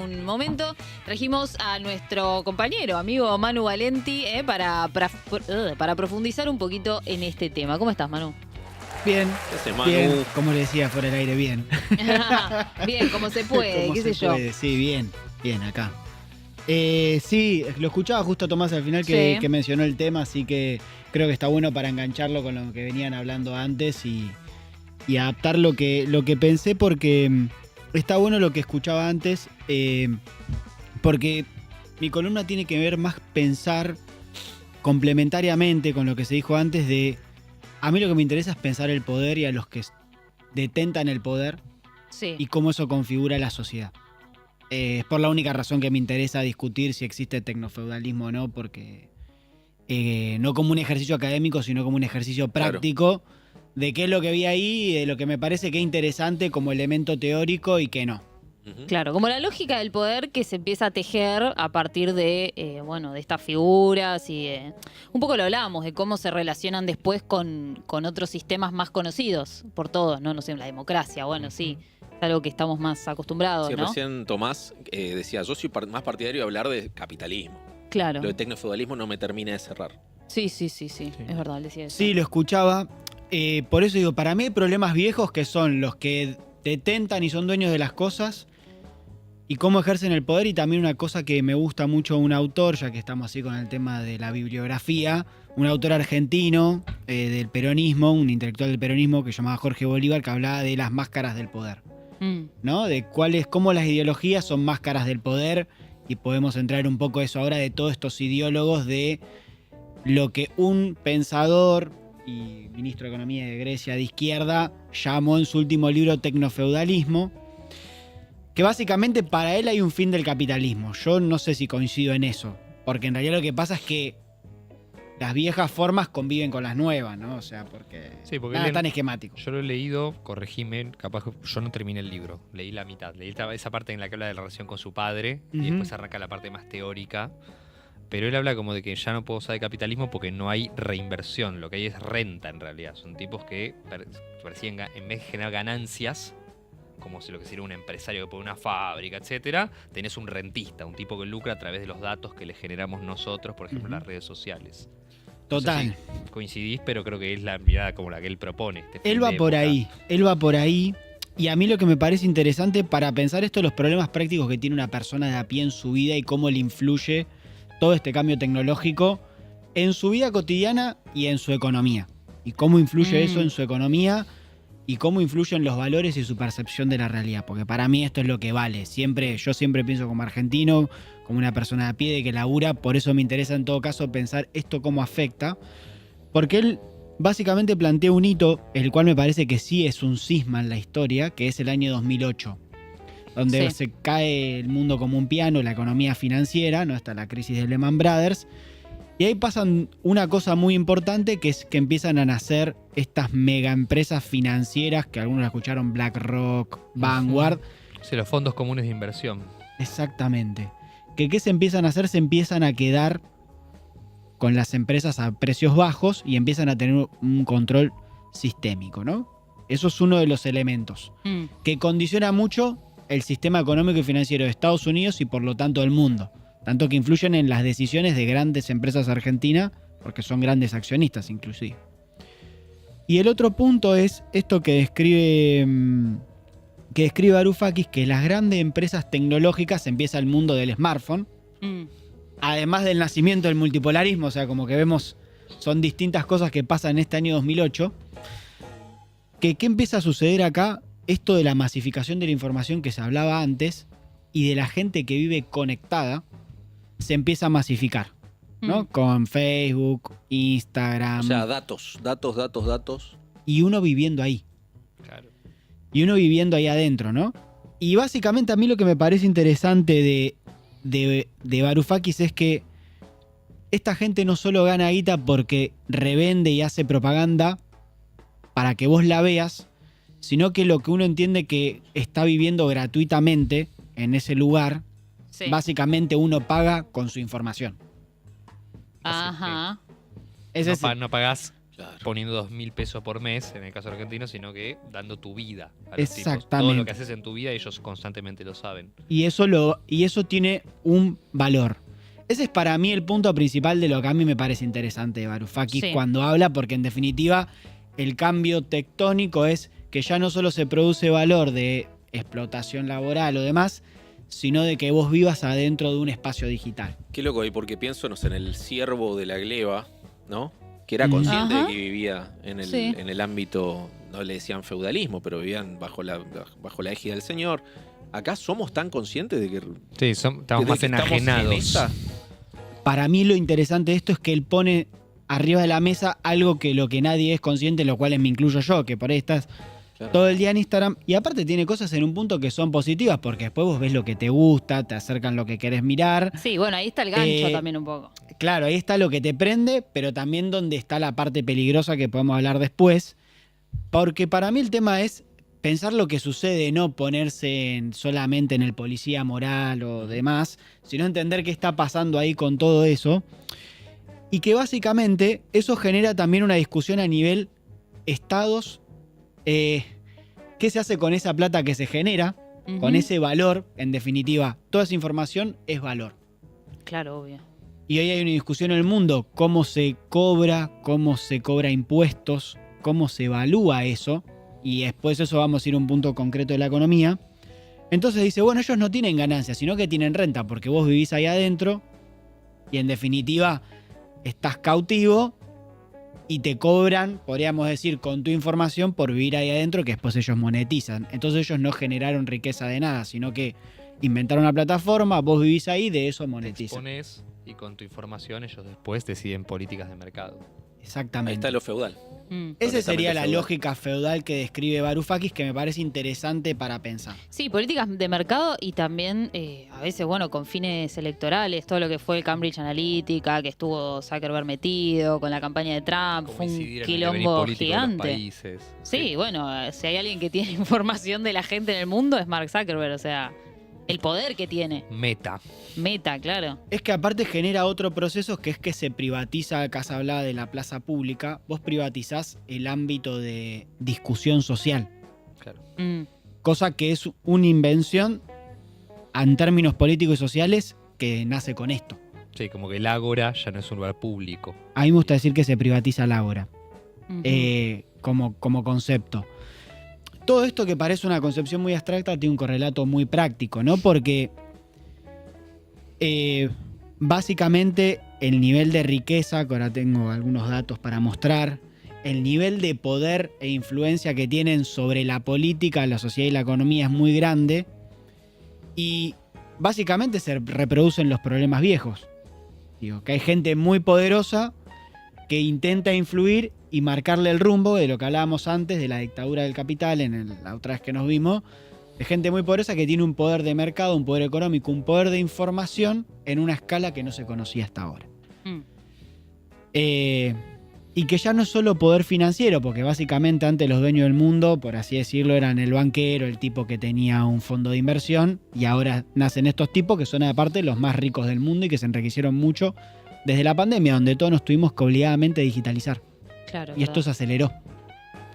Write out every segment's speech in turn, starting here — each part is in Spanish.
un momento. Trajimos a nuestro compañero, amigo Manu Valenti, para profundizar un poquito en este tema. ¿Cómo estás, Manu? Bien, ¿Qué hace, Manu? bien, como le decía fuera del aire, bien. Bien, como se puede, Como qué se sé yo. puede, sí, bien acá. Sí, lo escuchaba justo Tomás al final que mencionó el tema, así que creo que está bueno para engancharlo con lo que venían hablando antes y adaptar lo que pensé, porque está bueno lo que escuchaba antes, porque mi columna tiene que ver más pensar complementariamente con lo que se dijo antes de... A mí lo que me interesa es pensar el poder y a los que detentan el poder y cómo eso configura la sociedad. Es por la única razón que me interesa discutir si existe tecnofeudalismo o no, porque no como un ejercicio académico, sino como un ejercicio práctico de qué es lo que vi ahí, de lo que me parece que es interesante como elemento teórico y que no. Claro, como la lógica del poder que se empieza a tejer a partir de, de estas figuras y un poco lo hablábamos de cómo se relacionan después con otros sistemas más conocidos por todos, ¿no? No sé, la democracia, sí, es algo que estamos más acostumbrados, Sí, ¿no? recién Tomás decía, yo soy más partidario de hablar de capitalismo. Claro. Lo de tecnofeudalismo no me termina de cerrar. Sí, es verdad, decía eso. Sí, lo escuchaba. Por eso digo, para mí hay problemas viejos que son los que detentan y son dueños de las cosas y cómo ejercen el poder, y también una cosa que me gusta mucho un autor, ya que estamos así con el tema de la bibliografía, un autor argentino del peronismo, un intelectual del peronismo que se llamaba Jorge Bolívar, que hablaba de las máscaras del poder, ¿no? De cómo las ideologías son máscaras del poder, y podemos entrar un poco a eso ahora de todos estos ideólogos de lo que un pensador y ministro de Economía de Grecia de izquierda llamó en su último libro tecnofeudalismo, que básicamente para él hay un fin del capitalismo. Yo no sé si coincido en eso, porque en realidad lo que pasa es que las viejas formas conviven con las nuevas, ¿no? O sea, porque nada tan esquemático. Yo lo he leído, corregime, capaz que yo no terminé el libro, leí la mitad, leí esa parte en la que habla de la relación con su padre y después arranca la parte más teórica, pero él habla como de que ya no puedo usar el capitalismo porque no hay reinversión, lo que hay es renta en realidad, son tipos que persiguen, en vez de generar ganancias, como si lo que sería un empresario que pone una fábrica, etcétera, tenés un rentista, un tipo que lucra a través de los datos que le generamos nosotros, por ejemplo, en las redes sociales. Total. No sé si coincidís, pero creo que es la mirada como la que él propone. Él va por ahí. Y a mí lo que me parece interesante para pensar esto, los problemas prácticos que tiene una persona de a pie en su vida y cómo le influye todo este cambio tecnológico en su vida cotidiana y en su economía. Y cómo influye eso en su economía y cómo influyen los valores y su percepción de la realidad. Porque para mí esto es lo que vale. Yo siempre pienso como argentino, como una persona de a pie de que labura. Por eso me interesa en todo caso pensar esto cómo afecta. Porque él básicamente plantea un hito, el cual me parece que sí es un cisma en la historia, que es el año 2008. Donde se cae el mundo como un piano, la economía financiera, ¿no? Está la crisis de Lehman Brothers. Y ahí pasan una cosa muy importante, que es que empiezan a nacer estas mega empresas financieras, que algunos la escucharon, BlackRock, Vanguard. Sí, los fondos comunes de inversión. Exactamente. ¿Qué se empiezan a hacer? Se empiezan a quedar con las empresas a precios bajos y empiezan a tener un control sistémico, ¿no? Eso es uno de los elementos que condiciona mucho el sistema económico y financiero de Estados Unidos y por lo tanto del mundo. Tanto que influyen en las decisiones de grandes empresas argentinas, porque son grandes accionistas inclusive. Y el otro punto es esto que describe Varoufakis, que las grandes empresas tecnológicas, empieza el mundo del smartphone, además del nacimiento del multipolarismo, o sea, como que vemos, son distintas cosas que pasan en este año 2008. ¿Qué empieza a suceder acá? Esto de la masificación de la información que se hablaba antes y de la gente que vive conectada, se empieza a masificar, ¿no? Con Facebook, Instagram. O sea, datos. Y uno viviendo ahí. Claro. Y uno viviendo ahí adentro, ¿no? Y básicamente a mí lo que me parece interesante de Varoufakis es que esta gente no solo gana guita porque revende y hace propaganda para que vos la veas, sino que lo que uno entiende que está viviendo gratuitamente en ese lugar, básicamente uno paga con su información. Ajá. Es ese. No pagás Claro. poniendo 2.000 pesos por mes, en el caso argentino, sino que dando tu vida a los tipos. Exactamente. Todo lo que haces en tu vida ellos constantemente lo saben. Y eso tiene un valor. Ese es para mí el punto principal de lo que a mí me parece interesante de Varoufakis Sí. cuando habla, porque en definitiva el cambio tectónico es que ya no solo se produce valor de explotación laboral o demás, sino de que vos vivas adentro de un espacio digital. Qué loco, y porque pienso, no sé, en el siervo de la gleba, ¿no? Que era consciente Ajá. de que vivía en Sí. el ámbito, no le decían feudalismo, pero vivían bajo la égida del señor. Acá somos tan conscientes de que, Sí, estamos de más que estamos en enajenados. esa. Para mí lo interesante de esto es que él pone arriba de la mesa algo que lo que nadie es consciente, lo cual me incluyo yo, que por ahí estás Claro. todo el día en Instagram y aparte tiene cosas en un punto que son positivas porque después vos ves lo que te gusta, te acercan lo que querés mirar. Sí, bueno, ahí está el gancho Eh, también un poco. Claro, ahí está lo que te prende, pero también donde está la parte peligrosa que podemos hablar después. Porque para mí el tema es pensar lo que sucede, no ponerse solamente en el policía moral o demás, sino entender qué está pasando ahí con todo eso. Y que básicamente eso genera también una discusión a nivel estados. ¿Qué se hace con esa plata que se genera? Con Ujú. ese valor, en definitiva, toda esa información es valor. Claro, obvio. Y hoy hay una discusión en el mundo, cómo se cobra impuestos, cómo se evalúa eso, y después eso vamos a ir a un punto concreto de la economía. Entonces dice, bueno, ellos no tienen ganancias, sino que tienen renta, porque vos vivís ahí adentro, y en definitiva estás cautivo, y te cobran, podríamos decir, con tu información por vivir ahí adentro, que después ellos monetizan. Entonces ellos no generaron riqueza de nada, sino que inventaron una plataforma, vos vivís ahí, de eso Te monetizan. expones y con tu información ellos después deciden políticas de mercado. Ahí Exactamente. está lo feudal. Mm. Esa sería la feudal. lógica feudal que describe Varoufakis, que me parece interesante para pensar. Sí, políticas de mercado y también a veces, bueno, con fines electorales, todo lo que fue el Cambridge Analytica, que estuvo Zuckerberg metido con la campaña de Trump, Como fue un incidir en el devenir quilombo político de los gigante. países. Sí, bueno, si hay alguien que tiene información de la gente en el mundo es Mark Zuckerberg, o sea, el poder que tiene. Meta. Meta, claro. Es que aparte genera otro proceso que es que se privatiza, acá se hablaba de la plaza pública, vos privatizás el ámbito de discusión social, Claro. Mm. cosa que es una invención en términos políticos y sociales que nace con esto. Sí, como que el ágora ya no es un lugar público. A mí me gusta decir que se privatiza el ágora. Ujú. Como concepto. Todo esto que parece una concepción muy abstracta tiene un correlato muy práctico, ¿no? Porque básicamente el nivel de riqueza, que ahora tengo algunos datos para mostrar, el nivel de poder e influencia que tienen sobre la política, la sociedad y la economía es muy grande y básicamente se reproducen los problemas viejos. Digo, que hay gente muy poderosa que intenta influir y marcarle el rumbo de lo que hablábamos antes de la dictadura del capital, la otra vez que nos vimos, de gente muy poderosa que tiene un poder de mercado, un poder económico, un poder de información en una escala que no se conocía hasta ahora. Mm. Y que ya no es solo poder financiero, porque básicamente antes los dueños del mundo, por así decirlo, eran el banquero, el tipo que tenía un fondo de inversión, y ahora nacen estos tipos que son aparte los más ricos del mundo y que se enriquecieron mucho desde la pandemia, donde todos nos tuvimos que obligadamente digitalizar. Claro. Y esto se aceleró.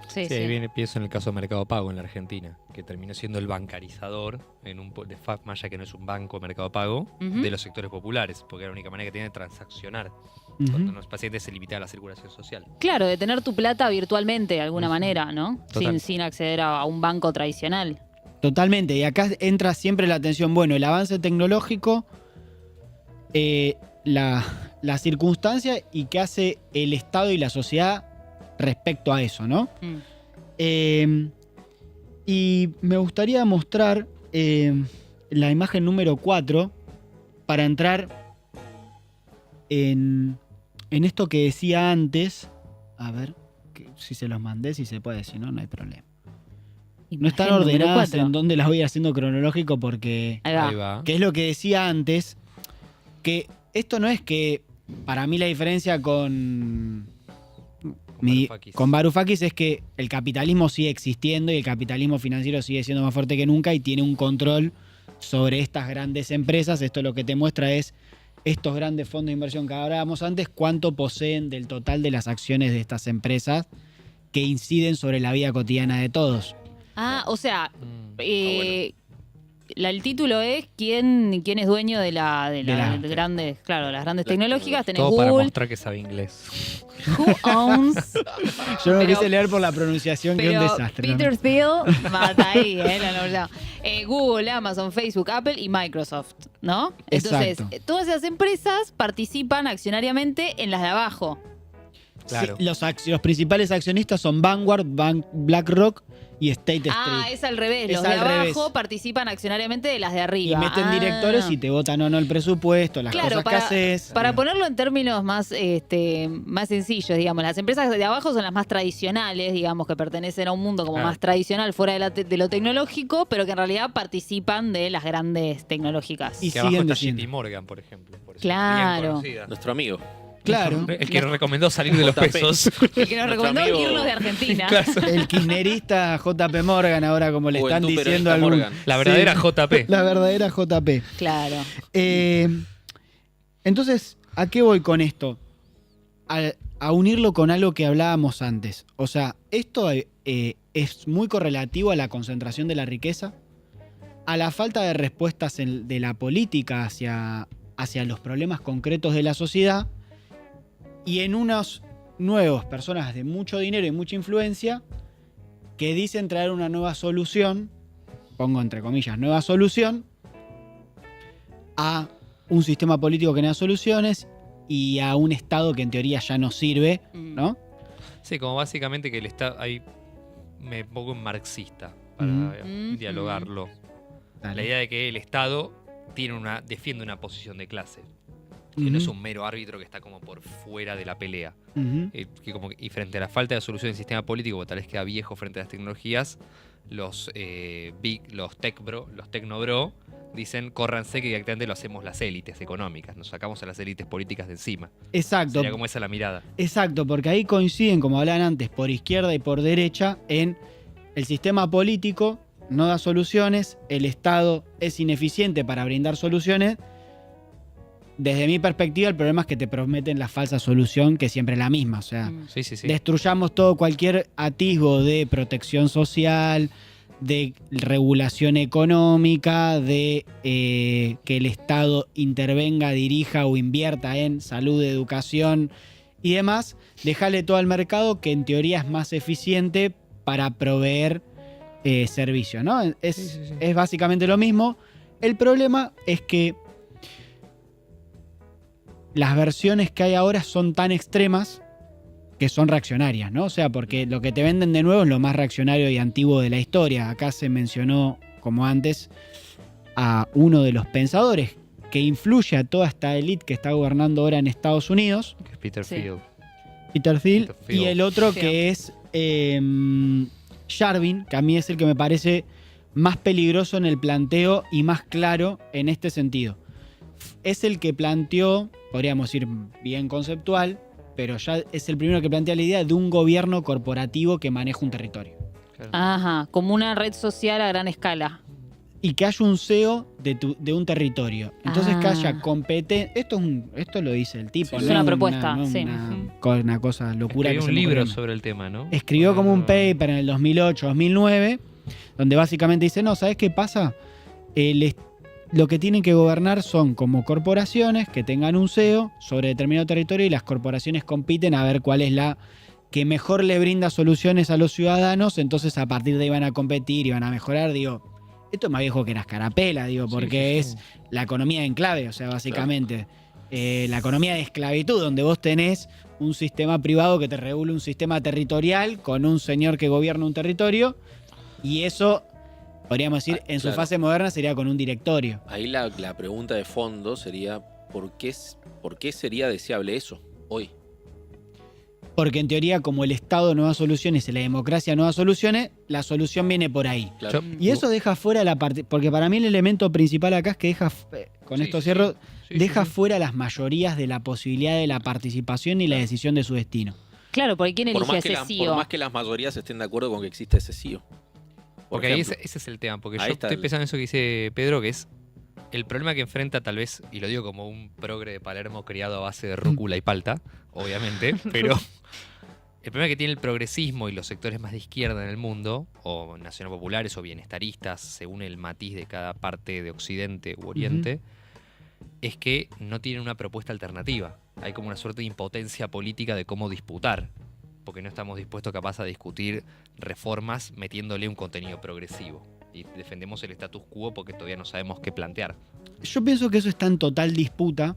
Sí, Sí, ahí viene, pienso en el caso de Mercado Pago en la Argentina, que terminó siendo el bancarizador en de Maya, que no es un banco Mercado Pago, Ujú. de los sectores populares, porque era la única manera que tiene de transaccionar. Ujú. Cuando los pacientes se limitaba la circulación social. Claro, de tener tu plata virtualmente de alguna Ujú. manera, ¿no? Total. Sin acceder a un banco tradicional. Totalmente, y acá entra siempre la atención, bueno, el avance tecnológico, la circunstancia y qué hace el Estado y la sociedad respecto a eso, ¿no? Mm. Y me gustaría mostrar la imagen número 4 para entrar en esto que decía antes. A ver, si se los mandé, si se puede, si no, no hay problema. No están Imagen número ordenadas 4. en donde las voy haciendo cronológico porque... Ahí va. Ahí va. Que es lo que decía antes, que esto no es que, para mí la diferencia con Varoufakis. con Varoufakis es que el capitalismo sigue existiendo y el capitalismo financiero sigue siendo más fuerte que nunca y tiene un control sobre estas grandes empresas. Esto lo que te muestra es estos grandes fondos de inversión que hablábamos antes, cuánto poseen del total de las acciones de estas empresas que inciden sobre la vida cotidiana de todos. O sea, bueno. el título es ¿quién es dueño de las grandes tecnológicas? Tenés Todo para Google. mostrar que sabe inglés. Who owns? Yo no Pero- quise leer por la pronunciación, que es un Pero desastre. ¿no? Peter Thiel mata ahí, no. Google, Amazon, Facebook, Apple y Microsoft, ¿no? Entonces, Exacto. todas esas empresas participan accionariamente en las de abajo. Claro. Sí, los principales accionistas son Vanguard, BlackRock y State Ah, Street. es al revés. Es Los de al abajo revés. participan accionariamente de las de Y arriba. meten directores y te votan o no el presupuesto, las Claro, cosas que haces. para ponerlo en términos más sencillos, digamos, las empresas de abajo son las más tradicionales, digamos, que pertenecen a un mundo como Claro. más tradicional fuera de lo tecnológico, pero que en realidad participan de las grandes tecnológicas. Y Que abajo siguen está diciendo. JP Morgan, por ejemplo. Por eso, Claro. bien conocida. Nuestro amigo. Claro. El que nos recomendó salir de los JP. pesos. El que nos Nuestro recomendó amigo- irnos de Argentina. Claro. El kirchnerista JP Morgan, ahora como le están Juventud diciendo Peronista a algún... Morgan. La verdadera Sí, JP. la verdadera JP. Claro. Entonces, ¿a qué voy con esto? A unirlo con algo que hablábamos antes. O sea, esto es muy correlativo a la concentración de la riqueza, a la falta de respuestas de la política hacia los problemas concretos de la sociedad y en unos nuevos personas de mucho dinero y mucha influencia que dicen traer una nueva solución, pongo entre comillas, nueva solución, a un sistema político que no da soluciones y a un Estado que en teoría ya no sirve, ¿no? Sí, como básicamente que el Estado. Ahí me pongo en marxista para Ujú. dialogarlo. Dale. La idea de que el Estado defiende una posición de clase. Que no es un mero árbitro que está como por fuera de la pelea. Ujú. Y frente a la falta de solución del sistema político, que tal vez queda viejo frente a las tecnologías, los tecnobro, dicen, córranse que directamente lo hacemos las élites económicas, nos sacamos a las élites políticas de encima. Exacto. Sería como esa la mirada. Exacto, porque ahí coinciden, como hablaban antes, por izquierda y por derecha, en el sistema político no da soluciones, el Estado es ineficiente para brindar soluciones. Desde mi perspectiva, el problema es que te prometen la falsa solución, que siempre es la misma. O sea, Sí, sí, sí. destruyamos todo, cualquier atisbo de protección social, de regulación económica, de que el Estado intervenga, dirija o invierta en salud, educación y demás. Déjale todo al mercado, que en teoría es más eficiente para proveer servicios, ¿no? Es básicamente lo mismo. El problema es que las versiones que hay ahora son tan extremas que son reaccionarias, ¿no? O sea, porque lo que te venden de nuevo es lo más reaccionario y antiguo de la historia. Acá se mencionó, como antes, a uno de los pensadores que influye a toda esta élite que está gobernando ahora en Estados Unidos, Que es Peter Sí. Field. Peter Thiel, Peter Thiel. y el otro Sí. que es Jarvin, que a mí es el que me parece más peligroso en el planteo y más claro en este sentido. Es el que planteó, podríamos decir bien conceptual, pero ya es el primero que plantea la idea de un gobierno corporativo que maneja un territorio. Claro. Ajá, como una red social a gran escala. Y que haya un CEO de un territorio. Entonces que haya Ah. competencia. Esto lo dice el tipo, Sí, ¿no? es una propuesta, no sí. una cosa locura. Escribió que se un me libro ocurrió. sobre el tema, ¿no? Escribió como un Ah. paper en el 2008, 2009, donde básicamente dice, no, ¿sabes qué pasa? Lo que tienen que gobernar son como corporaciones que tengan un CEO sobre determinado territorio y las corporaciones compiten a ver cuál es la que mejor le brinda soluciones a los ciudadanos, entonces a partir de ahí van a competir y van a mejorar, digo, esto es más viejo que la escarapela, digo, Sí, porque sí, sí. es la economía de enclave, o sea, básicamente la economía de esclavitud, donde vos tenés un sistema privado que te regula un sistema territorial con un señor que gobierna un territorio y eso, podríamos decir, en su claro. fase moderna sería con un directorio. Ahí la pregunta de fondo sería, ¿por qué sería deseable eso hoy? Porque en teoría, como el Estado no da soluciones y la democracia no da soluciones, la solución viene por ahí. Claro. Y eso deja fuera la parte, porque para mí el elemento principal acá es que deja, con Sí, esto sí, cierro, sí, deja sí, sí. fuera las mayorías de la posibilidad de la participación y la decisión de su destino. Claro, porque ¿quién Por elige más, que ese CEO? por más que las mayorías estén de acuerdo con que existe ese CEO. Por Porque ahí ejemplo. ese es el tema. Porque Ahí yo está estoy el- pensando en eso que dice Pedro, que es el problema que enfrenta tal vez, y lo digo como un progre de Palermo criado a base de rúcula y palta, obviamente, pero el problema que tiene el progresismo y los sectores más de izquierda en el mundo, o nacionalpopulares o bienestaristas, según el matiz de cada parte de Occidente u Oriente, es que no tienen una propuesta alternativa. Hay como una suerte de impotencia política de cómo disputar, porque no estamos dispuestos capaz a discutir reformas metiéndole un contenido progresivo. Y defendemos el status quo porque todavía no sabemos qué plantear. Yo pienso que eso está en total disputa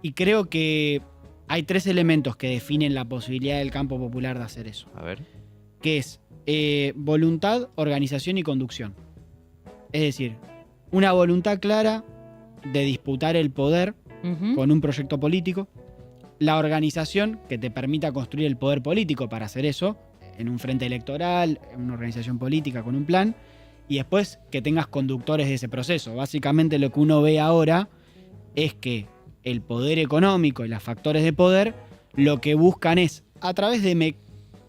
y creo que hay 3 elementos que definen la posibilidad del campo popular de hacer eso. A ver. Que es voluntad, organización y conducción. Es decir, una voluntad clara de disputar el poder con un proyecto político, la organización que te permita construir el poder político para hacer eso, en un frente electoral, en una organización política con un plan, y después que tengas conductores de ese proceso. Básicamente lo que uno ve ahora es que el poder económico y los factores de poder lo que buscan es, a través de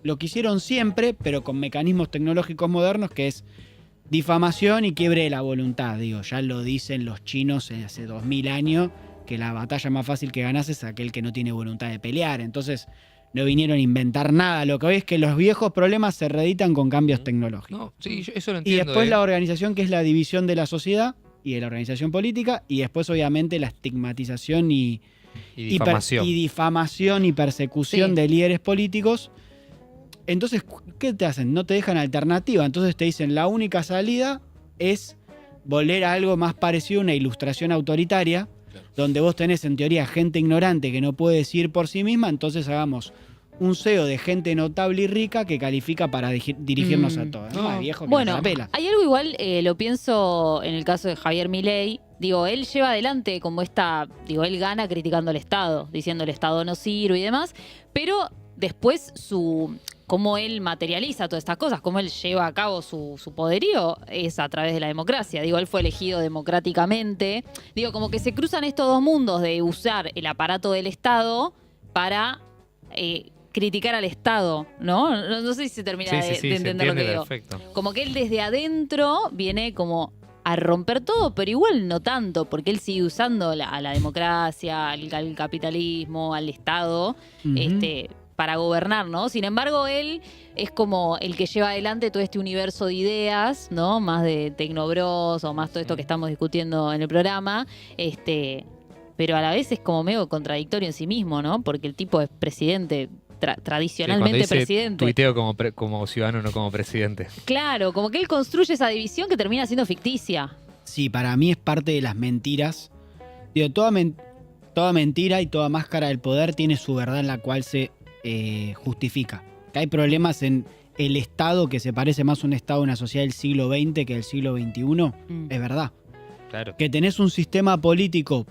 lo que hicieron siempre, pero con mecanismos tecnológicos modernos, que es difamación y quiebre de la voluntad. Digo, ya lo dicen los chinos hace 2000 años, que la batalla más fácil que ganas es aquel que no tiene voluntad de pelear. Entonces no vinieron a inventar nada. Lo que hoy es que los viejos problemas se reeditan con cambios tecnológicos. No, sí, eso lo Y entiendo. después la organización, que es la división de la sociedad y de la organización política, y después obviamente la estigmatización y difamación y persecución de líderes políticos. Entonces, ¿qué te hacen? No te dejan alternativa. Entonces te dicen, la única salida es volver a algo más parecido a una ilustración autoritaria, donde vos tenés en teoría gente ignorante que no puede decir por sí misma, entonces hagamos un CEO de gente notable y rica que califica para dirigirnos a todos. No, viejo, que bueno, la pela. hay algo igual, lo pienso en el caso de Javier Milei. Digo, él lleva adelante como él gana criticando al Estado, diciendo el Estado no sirve y demás, pero después cómo él materializa todas estas cosas, cómo él lleva a cabo su poderío, es a través de la democracia. Digo, él fue elegido democráticamente. Digo, como que se cruzan estos dos mundos de usar el aparato del Estado para criticar al Estado, ¿no? No sé si se termina de entender lo que digo. Perfecto. Como que él desde adentro viene como a romper todo, pero igual no tanto, porque él sigue usando a la democracia, al capitalismo, al Estado, para gobernar, ¿no? Sin embargo, él es como el que lleva adelante todo este universo de ideas, ¿no? Más de Tecnobros o más todo esto que estamos discutiendo en el programa, pero a la vez es como medio contradictorio en sí mismo, ¿no? Porque el tipo es presidente, tradicionalmente dice, presidente. Tuiteo como ciudadano, no como presidente. Claro, como que él construye esa división que termina siendo ficticia. Sí, para mí es parte de las mentiras. Digo, toda mentira y toda máscara del poder tiene su verdad en la cual se justifica. Que hay problemas en el Estado que se parece más a un Estado de una sociedad del siglo XX que del siglo XXI, es verdad. Claro. Que tenés un sistema político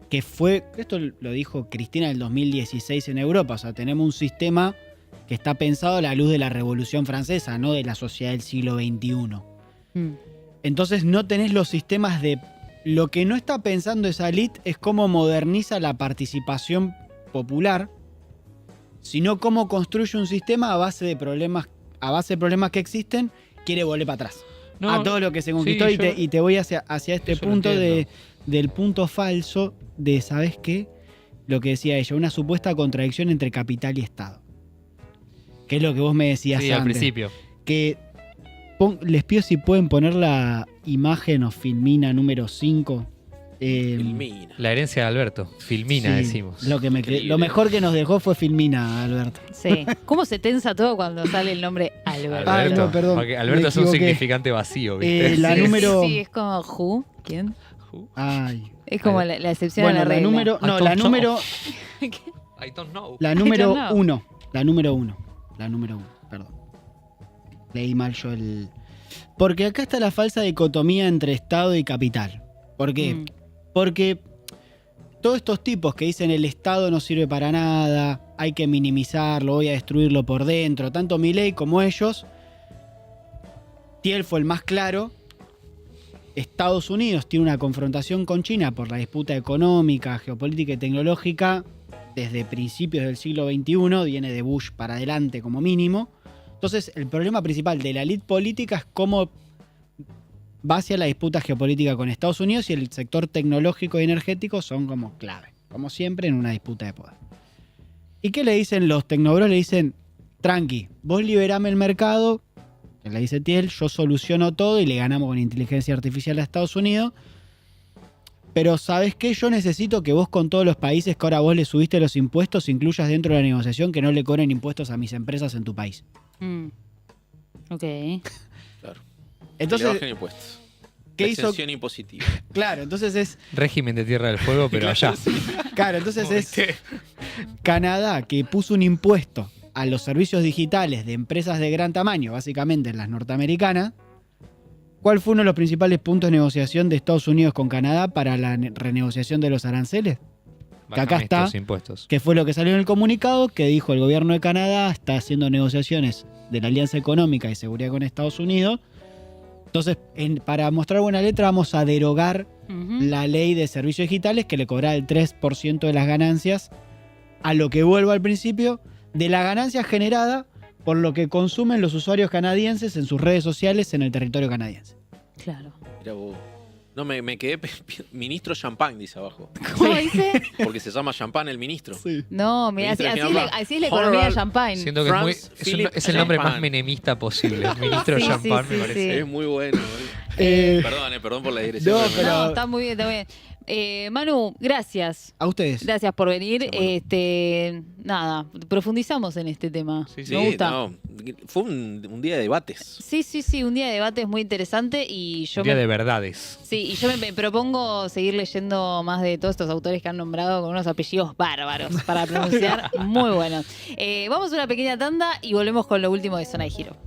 que fue, esto lo dijo Cristina en el 2016 en Europa, o sea, tenemos un sistema que está pensado a la luz de la Revolución Francesa, no de la sociedad del siglo XXI. Entonces no tenés los sistemas de... Lo que no está pensando esa elite es cómo moderniza la participación popular, sino cómo construye un sistema a base de problemas que existen, quiere volver para atrás. A todo lo que se conquistó, sí, y te voy hacia este punto del punto falso de, ¿sabes qué? Lo que decía ella, una supuesta contradicción entre capital y Estado. Que es lo que vos me decías antes. Al principio. Que les pido si pueden poner la imagen o filmina número 5. Filmina. La herencia de Alberto. Filmina, sí, decimos. Lo mejor que nos dejó fue Filmina, Alberto. Sí. ¿Cómo se tensa todo cuando sale el nombre Alberto? No, perdón. Porque Alberto es un significante vacío, ¿viste? La número... Sí, es como ¿Who? ¿Quién? Ay. Es como la excepción a la regla. La número... No, la número... I don't know. La número 1. La número 1. Perdón. Leí mal yo el... Porque acá está la falsa dicotomía entre Estado y capital. ¿Por qué? Porque todos estos tipos que dicen el Estado no sirve para nada, hay que minimizarlo, voy a destruirlo por dentro, tanto Milei como ellos, Thiel fue el más claro. Estados Unidos tiene una confrontación con China por la disputa económica, geopolítica y tecnológica desde principios del siglo XXI, viene de Bush para adelante como mínimo. Entonces, el problema principal de la élite política es cómo va hacia la disputa geopolítica con Estados Unidos y el sector tecnológico y energético son como clave, como siempre en una disputa de poder. ¿Y qué le dicen los tecnobros? Le dicen, tranqui, vos liberame el mercado, que le dice Thiel, yo soluciono todo y le ganamos con inteligencia artificial a Estados Unidos. Pero ¿sabes qué? Yo necesito que vos con todos los países que ahora vos le subiste los impuestos incluyas dentro de la negociación que no le cobren impuestos a mis empresas en tu país. Ok. Claro. Entonces, Le bajan impuestos. ¿qué La hizo? exención impositiva. Claro, entonces es... Régimen de Tierra del Fuego, pero allá. Claro, entonces es Canadá que puso un impuesto a los servicios digitales de empresas de gran tamaño, básicamente en las norteamericanas. ¿Cuál fue uno de los principales puntos de negociación de Estados Unidos con Canadá para la renegociación de los aranceles? Que acá Bájame está, estos impuestos. que fue lo que salió en el comunicado, que dijo el gobierno de Canadá está haciendo negociaciones de la Alianza Económica y Seguridad con Estados Unidos. Entonces, para mostrar buena letra, vamos a derogar la ley de servicios digitales que le cobraba el 3% de las ganancias, a lo que vuelvo al principio, de la ganancia generada por lo que consumen los usuarios canadienses en sus redes sociales en el territorio canadiense. Claro. Mira vos. No, me quedé. Ministro Champagne, dice abajo. ¿Cómo dice? Porque se llama Champagne el ministro. No, mira, así, Ministro es Champagne. así es la economía de champagne. Siento que Franz Philipp es el nombre más Champagne. menemista posible. Ministro Sí, Champagne, sí, me sí, parece. sí. Es muy bueno. Perdón por la digresión. No, pero- No, está muy bien, está muy bien. Manu, gracias. A ustedes. Gracias por venir. Bueno. Nada, profundizamos en este tema. Sí, Sí, Me gusta. no, fue un día de debates. Sí, un día de debate es muy interesante y yo Un día me, de verdades. sí, y yo me propongo seguir leyendo más de todos estos autores que han nombrado con unos apellidos bárbaros para pronunciar muy buenos. Vamos a una pequeña tanda y volvemos con lo último de Zona de Giro.